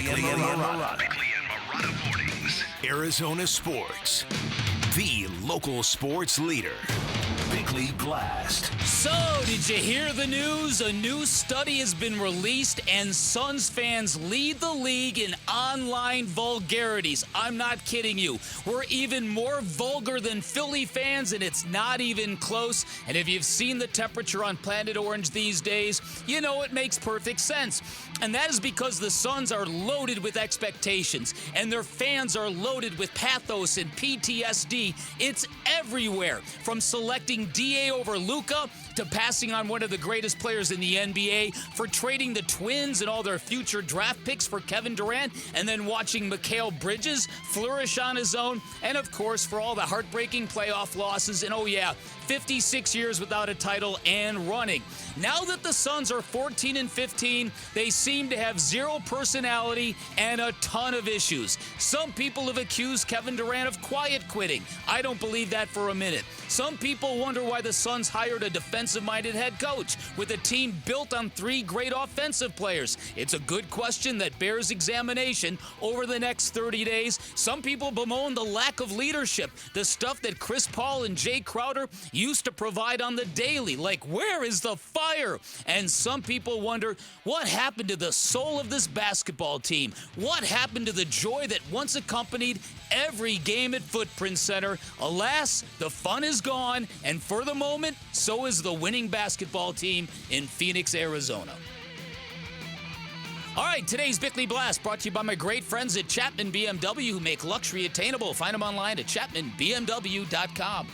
Bickley and Marotta Mornings. Arizona Sports, the local sports leader. Bickley Blast. So, did you hear the news? A new study has been released, and Suns fans lead the league in online vulgarities. I'm not kidding you. We're even more vulgar than Philly fans, and it's not even close. And if you've seen the temperature on Planet Orange these days, you know it makes perfect sense. And that is because the Suns are loaded with expectations, and their fans are loaded with pathos and PTSD. It's everywhere, from selecting DA over Luka to passing on one of the greatest players in the NBA, for trading the Twins and all their future draft picks for Kevin Durant, and then watching Mikal Bridges flourish on his own, and of course for all the heartbreaking playoff losses, and 56 years without a title and running. Now that the Suns are 14-15, they seem to have zero personality and a ton of issues. Some people have accused Kevin Durant of quiet quitting. I don't believe that for a minute. Some people wonder why the Suns hired a defensive-minded head coach with a team built on 3 great offensive players. It's a good question that bears examination over the next 30 days. Some people bemoan the lack of leadership, the stuff that Chris Paul and Jay Crowder used to provide on the daily. Like, where is the fire? And some people wonder, what happened to the soul of this basketball team? What happened to the joy that once accompanied every game at Footprint Center? Alas, the fun is gone, and for the moment, so is the winning basketball team in Phoenix, Arizona. All right, today's Bickley Blast brought to you by my great friends at Chapman BMW, who make luxury attainable. Find them online at chapmanbmw.com.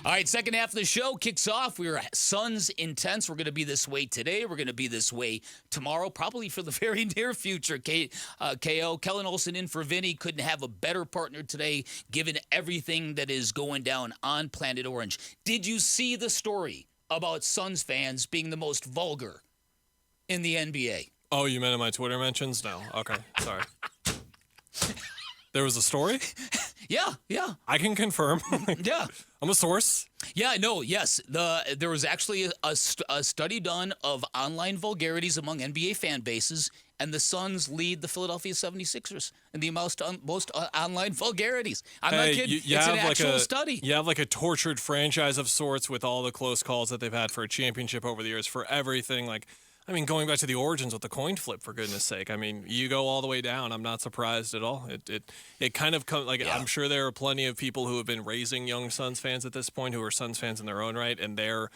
All right, second half of the show kicks off. We're Suns intense. We're going to be this way today. We're going to be this way tomorrow, probably for the very near future. KO, Kellen Olson in for Vinny. Couldn't have a better partner today, given everything that is going down on Planet Orange. Did you see the story about Suns fans being the most vulgar in the NBA? Oh, you meant in my Twitter mentions? No. Okay, sorry. There was a story? Yeah. I can confirm. Yeah. I'm a source. Yeah, no, yes. There was actually a study done of online vulgarities among NBA fan bases, and the Suns lead the Philadelphia 76ers in the most online vulgarities. I'm not kidding. It's an actual study. You have like a tortured franchise of sorts with all the close calls that they've had for a championship over the years, for everything. Going back to the origins with the coin flip, for goodness sake. I mean, you go all the way down. I'm not surprised at all. It kind of comes like, yeah. I'm sure there are plenty of people who have been raising young Suns fans at this point who are Suns fans in their own right, and their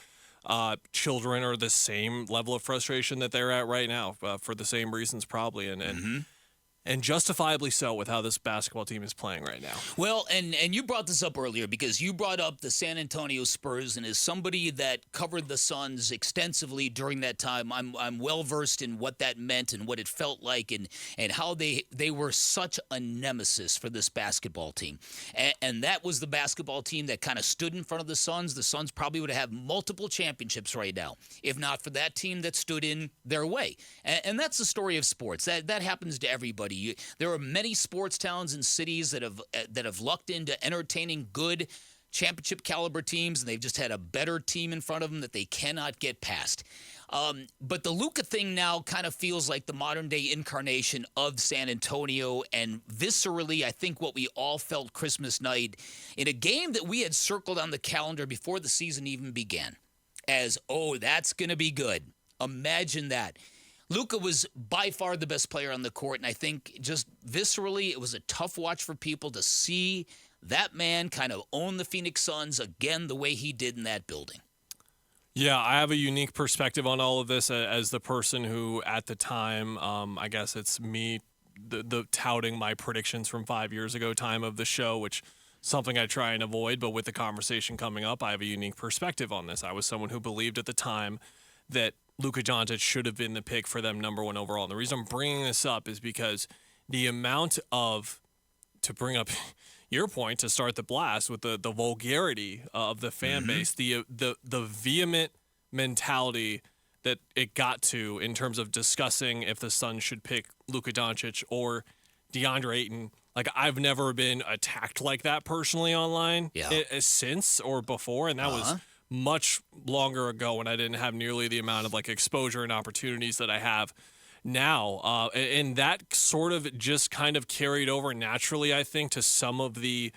children are the same level of frustration that they're at right now for the same reasons probably. And justifiably so with how this basketball team is playing right now. Well, and you brought this up earlier because you brought up the San Antonio Spurs, and as somebody that covered the Suns extensively during that time, I'm well versed in what that meant and what it felt like, and how they were such a nemesis for this basketball team. And that was the basketball team that kind of stood in front of the Suns. The Suns probably would have multiple championships right now, if not for that team that stood in their way. And that's the story of sports. That happens to everybody. There are many sports towns and cities that have lucked into entertaining good championship caliber teams, and they've just had a better team in front of them that they cannot get past. But the Luka thing now kind of feels like the modern day incarnation of San Antonio, and viscerally, I think what we all felt Christmas night in a game that we had circled on the calendar before the season even began as, oh, that's going to be good. Imagine that. Luka was by far the best player on the court, and I think just viscerally it was a tough watch for people to see that man kind of own the Phoenix Suns again the way he did in that building. Yeah, I have a unique perspective on all of this as the person who, at the time, I guess it's me, the touting my predictions from 5 years ago time of the show, which something I try and avoid, but with the conversation coming up, I have a unique perspective on this. I was someone who believed at the time that Luka Doncic should have been the pick for them number 1 overall. And the reason I'm bringing this up is because the amount of, to bring up your point to start the blast with the vulgarity of the fan base, the vehement mentality that it got to in terms of discussing if the Suns should pick Luka Doncic or DeAndre Ayton. Like, I've never been attacked like that personally online since or before, and that was much longer ago when I didn't have nearly the amount of exposure and opportunities that I have now. And that sort of just kind of carried over naturally, I think, to some of the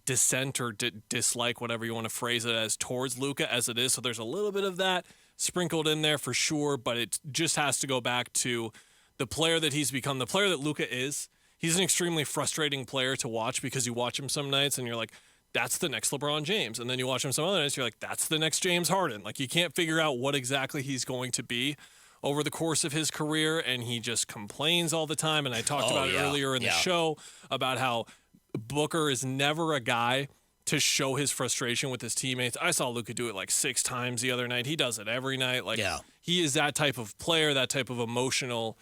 dissent or dislike, whatever you want to phrase it as, towards Luka as it is. So there's a little bit of that sprinkled in there for sure, but it just has to go back to the player that he's become, the player that Luka is. He's an extremely frustrating player to watch because you watch him some nights and you're like, that's the next LeBron James. And then you watch him some other nights, you're like, that's the next James Harden. Like, you can't figure out what exactly he's going to be over the course of his career, and he just complains all the time. And I talked about it earlier in the show about how Booker is never a guy to show his frustration with his teammates. I saw Luka do it like 6 times the other night. He does it every night. Like, he is that type of player, that type of emotional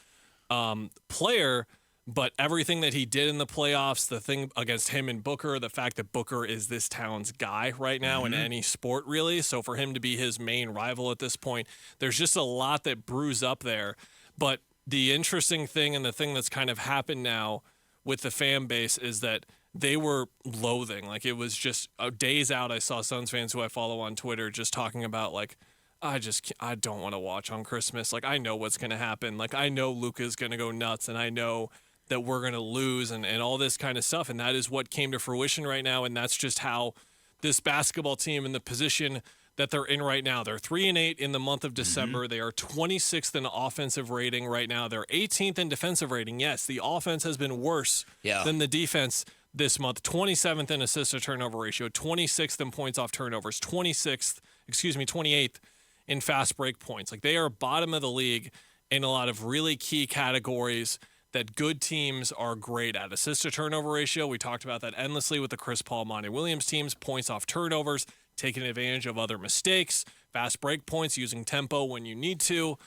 player. But everything that he did in the playoffs, the thing against him and Booker, the fact that Booker is this town's guy right now in any sport, really. So for him to be his main rival at this point, there's just a lot that brews up there. But the interesting thing and the thing that's kind of happened now with the fan base is that they were loathing. Like, it was just days out. I saw Suns fans who I follow on Twitter just talking about, like, I don't want to watch on Christmas. Like, I know what's going to happen. Like, I know Luka's going to go nuts, and I know that we're going to lose and all this kind of stuff. And that is what came to fruition right now. And that's just how this basketball team in the position that they're in right now. They're 3-8 in the month of December. They are 26th in offensive rating right now. They're 18th in defensive rating. Yes, the offense has been worse than the defense this month. 27th in assist to turnover ratio, 26th in points off turnovers, 28th in fast break points. Like, they are bottom of the league in a lot of really key categories that good teams are great at. Assist to turnover ratio, we talked about that endlessly with the Chris Paul, Monty Williams teams. Points off turnovers, taking advantage of other mistakes. Fast break points, using tempo when you need to.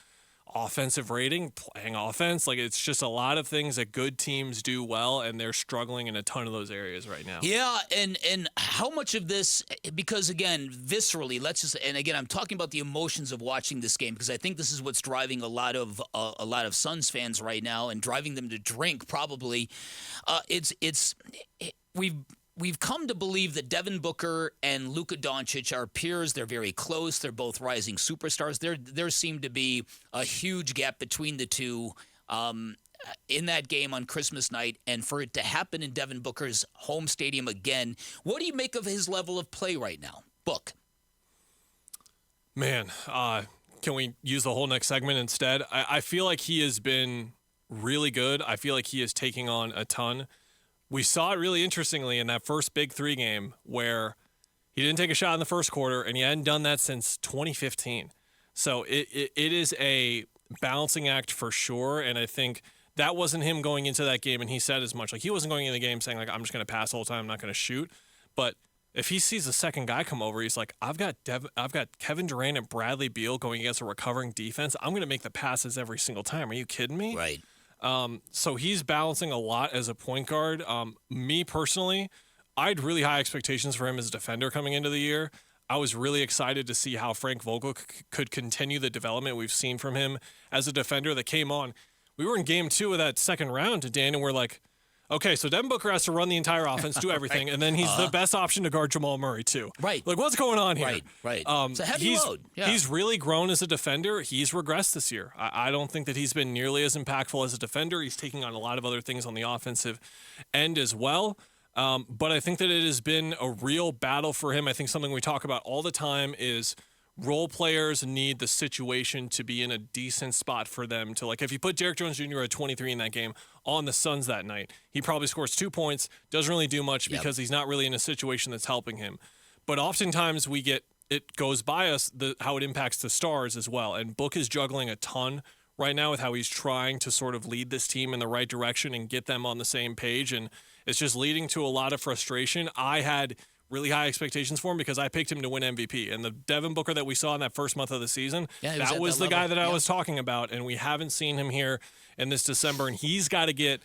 Offensive rating, playing offense. Like, it's just a lot of things that good teams do well, and they're struggling in a ton of those areas right now. Yeah, and how much of this, because again, viscerally, and again, I'm talking about the emotions of watching this game, because I think this is what's driving a lot of Suns fans right now and driving them to drink probably. We've come to believe that Devin Booker and Luka Doncic are peers. They're very close. They're both rising superstars. There seemed to be a huge gap between the two in that game on Christmas night. And for it to happen in Devin Booker's home stadium again, what do you make of his level of play right now? Book. Man, can we use the whole next segment instead? I feel like he has been really good. I feel like he is taking on a ton. We saw it really interestingly in that first Big 3 game where he didn't take a shot in the first quarter, and he hadn't done that since 2015. So it is a balancing act for sure, and I think that wasn't him going into that game, and he said as much. Like, he wasn't going into the game saying, like, I'm just going to pass the whole time, I'm not going to shoot. But if he sees the second guy come over, he's like, I've got Kevin Durant and Bradley Beal going against a recovering defense. I'm going to make the passes every single time. Are you kidding me? Right. So he's balancing a lot as a point guard. Me personally, I had really high expectations for him as a defender coming into the year. I was really excited to see how Frank Vogel could continue the development we've seen from him as a defender that came on. We were in game 2 of that second round, Dan, and we're like, okay, so Devin Booker has to run the entire offense, do everything, and then he's the best option to guard Jamal Murray, too. Right. Like, what's going on here? Right. It's a heavy load. Yeah. He's really grown as a defender. He's regressed this year. I don't think that he's been nearly as impactful as a defender. He's taking on a lot of other things on the offensive end as well. But I think that it has been a real battle for him. I think something we talk about all the time is role players need the situation to be in a decent spot for them to, like, if you put Derrick Jones Jr. at 23 in that game on the Suns that night, he probably scores 2 points, doesn't really do much because he's not really in a situation that's helping him. But oftentimes it goes by us how it impacts the stars as well. And Book is juggling a ton right now with how he's trying to sort of lead this team in the right direction and get them on the same page. And it's just leading to a lot of frustration. I had really high expectations for him because I picked him to win MVP. And the Devin Booker that we saw in that first month of the season, that was the guy that I was talking about. And we haven't seen him here in this December. And he's got to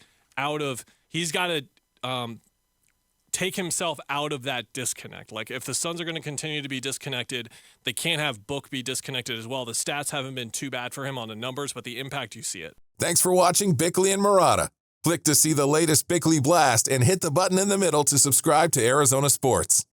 take himself out of that disconnect. Like, if the Suns are going to continue to be disconnected, they can't have Book be disconnected as well. The stats haven't been too bad for him on the numbers, but the impact, you see it. Thanks for watching Bickley and Marotta. Click to see the latest Bickley Blast and hit the button in the middle to subscribe to Arizona Sports.